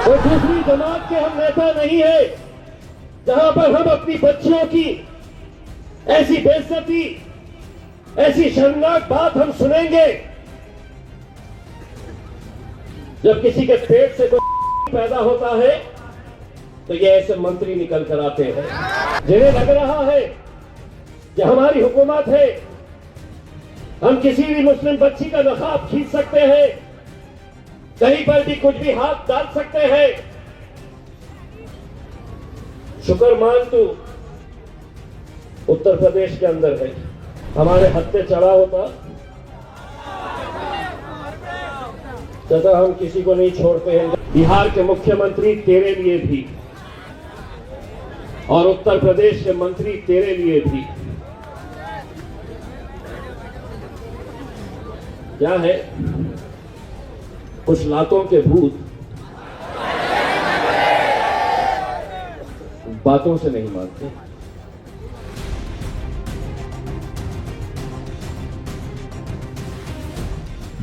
वो दूसरी जमात के हम नेता नहीं है जहां पर हम अपनी बच्चियों की ऐसी बेइज्जती, ऐसी शर्मनाक बात हम सुनेंगे। जब किसी के पेट से कोई पैदा होता है तो ये ऐसे मंत्री निकल कर आते हैं जिन्हें लग रहा है कि हमारी हुकूमत है, हम किसी भी मुस्लिम बच्ची का नकाब खींच सकते हैं, कहीं पर भी कुछ भी हाथ डाल सकते हैं। शुक्र मान तू उत्तर प्रदेश के अंदर है, हमारे हत्थे चढ़ा होता तथा हम किसी को नहीं छोड़ते हैं। बिहार के मुख्यमंत्री तेरे लिए भी और उत्तर प्रदेश के मंत्री तेरे लिए भी। क्या है, कुछ लातों के भूत बातों से नहीं मानते।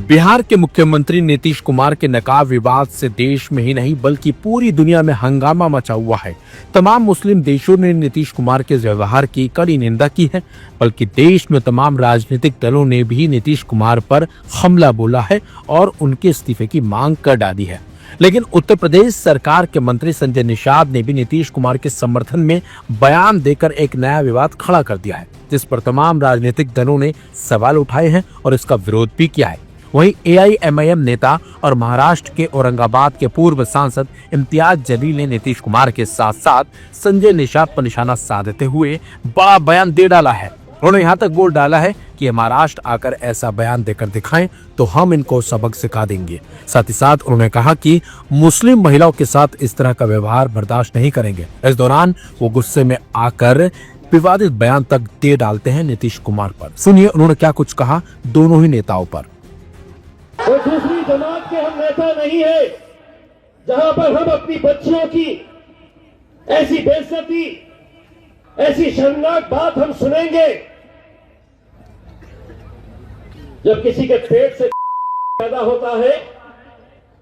बिहार के मुख्यमंत्री नीतीश कुमार के नकाब विवाद से देश में ही नहीं बल्कि पूरी दुनिया में हंगामा मचा हुआ है। तमाम मुस्लिम देशों ने नीतीश कुमार के व्यवहार की कड़ी निंदा की है, बल्कि देश में तमाम राजनीतिक दलों ने भी नीतीश कुमार पर हमला बोला है और उनके इस्तीफे की मांग कर डाली है। लेकिन उत्तर प्रदेश सरकार के मंत्री संजय निषाद ने भी नीतीश कुमार के समर्थन में बयान देकर एक नया विवाद खड़ा कर दिया है, जिस पर तमाम राजनीतिक दलों ने सवाल उठाए हैं और इसका विरोध भी किया है। वहीं AIMIM नेता और महाराष्ट्र के औरंगाबाद के पूर्व सांसद इम्तियाज जलील ने नीतीश कुमार के साथ साथ संजय निषाद पर निशाना साधते हुए बड़ा बयान दे डाला है। उन्होंने यहाँ तक बोल डाला है कि महाराष्ट्र आकर ऐसा बयान देकर दिखाएं तो हम इनको सबक सिखा देंगे। साथ ही साथ उन्होंने कहा कि मुस्लिम महिलाओं के साथ इस तरह का व्यवहार बर्दाश्त नहीं करेंगे। इस दौरान वो गुस्से में आकर विवादित बयान तक दे डालते हैं नीतीश कुमार पर। सुनिए उन्होंने क्या कुछ कहा दोनों ही नेताओं पर। वो दूसरी जमात के हम नेता नहीं है जहां पर हम अपनी बच्चियों की ऐसी बेइज्जती, ऐसी शर्मनाक बात हम सुनेंगे। जब किसी के पेट से पैदा होता है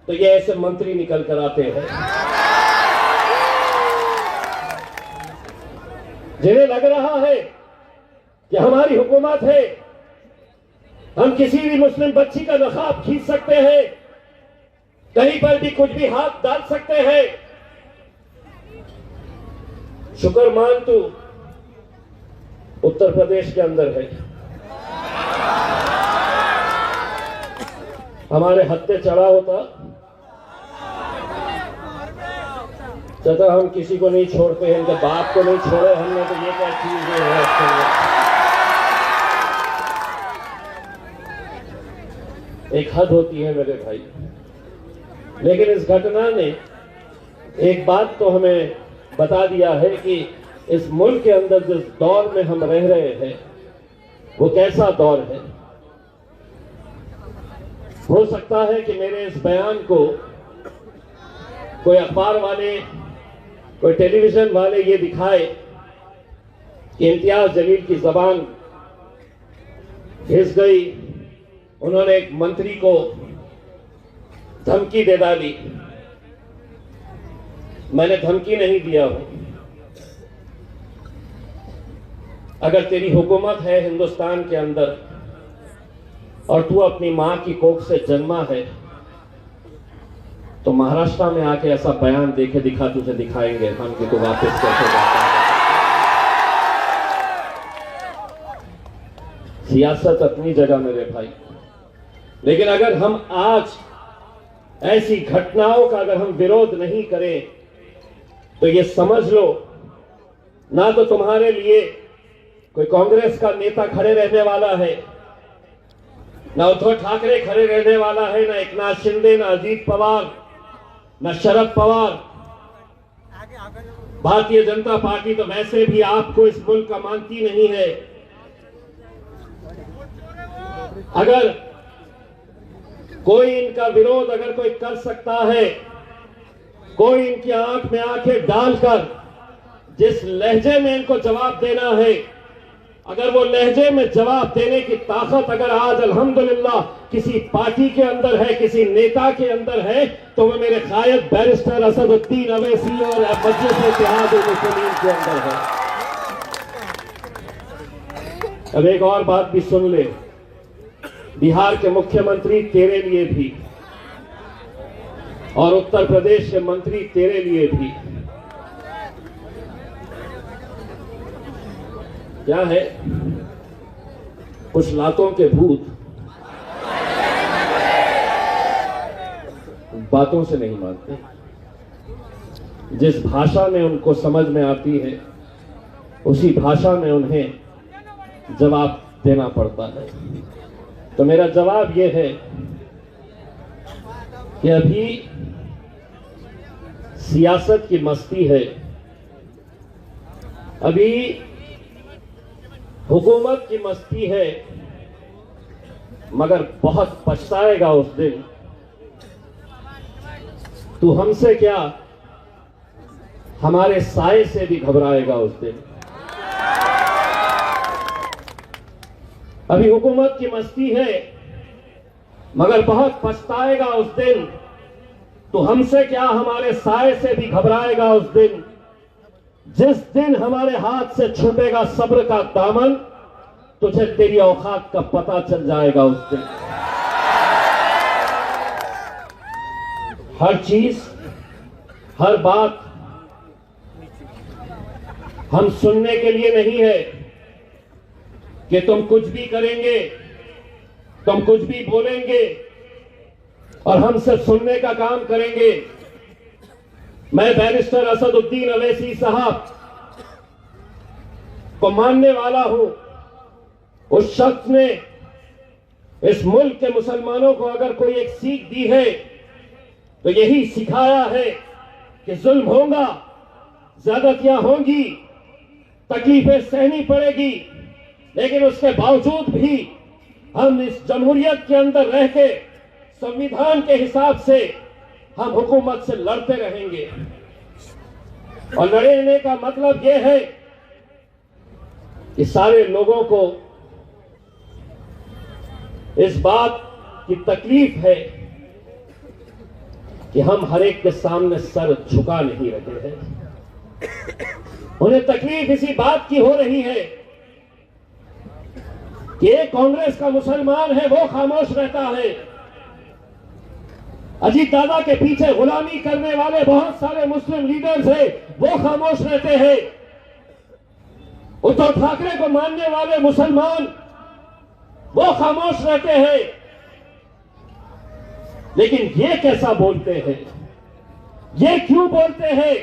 तो ये ऐसे मंत्री निकल कर आते हैं जिन्हें लग रहा है कि हमारी हुकूमत है, हम किसी भी मुस्लिम बच्ची का नकाब खींच सकते हैं, कहीं पर भी कुछ भी हाथ डाल सकते हैं। शुक्र मान तू उत्तर प्रदेश के अंदर है, हमारे हत्थे चढ़ा होता तथा हम किसी को नहीं छोड़ते हैं। इनके बाप को नहीं छोड़े हमने तो ये क्या चीज है। एक हद होती है मेरे भाई, लेकिन इस घटना ने एक बात तो हमें बता दिया है कि इस मुल्क के अंदर जिस दौर में हम रह रहे हैं वो कैसा दौर है। हो सकता है कि मेरे इस बयान को कोई अखबार वाले, कोई टेलीविजन वाले ये दिखाए कि इम्तियाज जलील की जबान घिस गई, उन्होंने एक मंत्री को धमकी दे डाली। मैंने धमकी नहीं दिया हूं। अगर तेरी हुकूमत है हिंदुस्तान के अंदर और तू अपनी मां की कोख से जन्मा है तो महाराष्ट्र में आके ऐसा बयान देके दिखा, तुझे दिखाएंगे हम कि तू वापस कैसे जाता है। सियासत अपनी जगह मेरे भाई, लेकिन अगर हम आज ऐसी घटनाओं का अगर हम विरोध नहीं करें तो ये समझ लो ना तो तुम्हारे लिए कोई कांग्रेस का नेता खड़े रहने वाला है, ना उद्धव ठाकरे खड़े रहने वाला है, ना एकनाथ शिंदे, ना अजीत पवार, ना शरद पवार। भारतीय जनता पार्टी तो वैसे भी आपको इस मुल्क का मानती नहीं है। अगर कोई इनका विरोध अगर कोई कर सकता है, कोई इनकी आंख में आंखें डालकर जिस लहजे में इनको जवाब देना है अगर वो लहजे में जवाब देने की ताकत अगर आज अल्हम्दुलिल्लाह किसी पार्टी के अंदर है, किसी नेता के अंदर है, तो वो मेरे कायद बैरिस्टर असदुद्दीन अवैसी और मजलिस इत्तेहाद-उल-मुस्लिमीन के अंदर है। अब एक और बात भी सुन ले, बिहार के मुख्यमंत्री तेरे लिए भी और उत्तर प्रदेश के मंत्री तेरे लिए भी क्या है, कुछ लातों के भूत बातों से नहीं मानते। जिस भाषा में उनको समझ में आती है उसी भाषा में उन्हें जवाब देना पड़ता है। तो मेरा जवाब यह है कि अभी सियासत की मस्ती है, अभी हुकूमत की मस्ती है, मगर बहुत पछताएगा उस दिन। तू हमसे क्या, हमारे साए से भी घबराएगा उस दिन। अभी हुकूमत की मस्ती है, मगर बहुत पछताएगा उस दिन। तो हमसे क्या, हमारे साए से भी घबराएगा उस दिन। जिस दिन हमारे हाथ से छूटेगा सब्र का दामन, तुझे तेरी औकात का पता चल जाएगा उस दिन। हर चीज, हर बात हम सुनने के लिए नहीं है कि तुम कुछ भी करेंगे, तुम कुछ भी बोलेंगे और हम सिर्फ सुनने का काम करेंगे। मैं बैरिस्टर असदुद्दीन अवैसी साहब को मानने वाला हूं। उस शख्स ने इस मुल्क के मुसलमानों को अगर कोई एक सीख दी है तो यही सिखाया है कि जुल्म होगा, ज्यादतियां होंगी, तकलीफें सहनी पड़ेगी, लेकिन उसके बावजूद भी हम इस जमहूरियत के अंदर रह के संविधान के हिसाब से हम हुकूमत से लड़ते रहेंगे। और लड़ने का मतलब यह है कि सारे लोगों को इस बात की तकलीफ है कि हम हर एक के सामने सर झुका नहीं रहे हैं। उन्हें तकलीफ इसी बात की हो रही है कि एक कांग्रेस का मुसलमान है वो खामोश रहता है, अजीत दादा के पीछे गुलामी करने वाले बहुत सारे मुस्लिम लीडर्स हैं वो खामोश रहते हैं, उद्धव ठाकरे को मानने वाले मुसलमान वो खामोश रहते हैं। लेकिन ये कैसा बोलते हैं, ये क्यों बोलते हैं?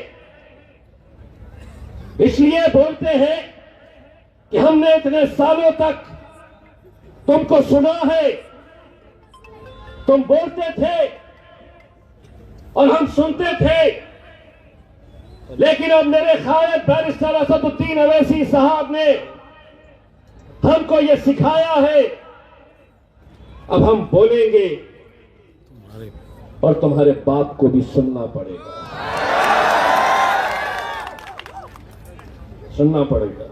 इसलिए बोलते हैं कि हमने इतने सालों तक तुमको सुना है, तुम बोलते थे और हम सुनते थे, लेकिन अब मेरे कायद बैरिस्टर असदुद्दीन अवैसी साहब ने हमको ये सिखाया है, अब हम बोलेंगे और तुम्हारे बाप को भी सुनना पड़ेगा, सुनना पड़ेगा।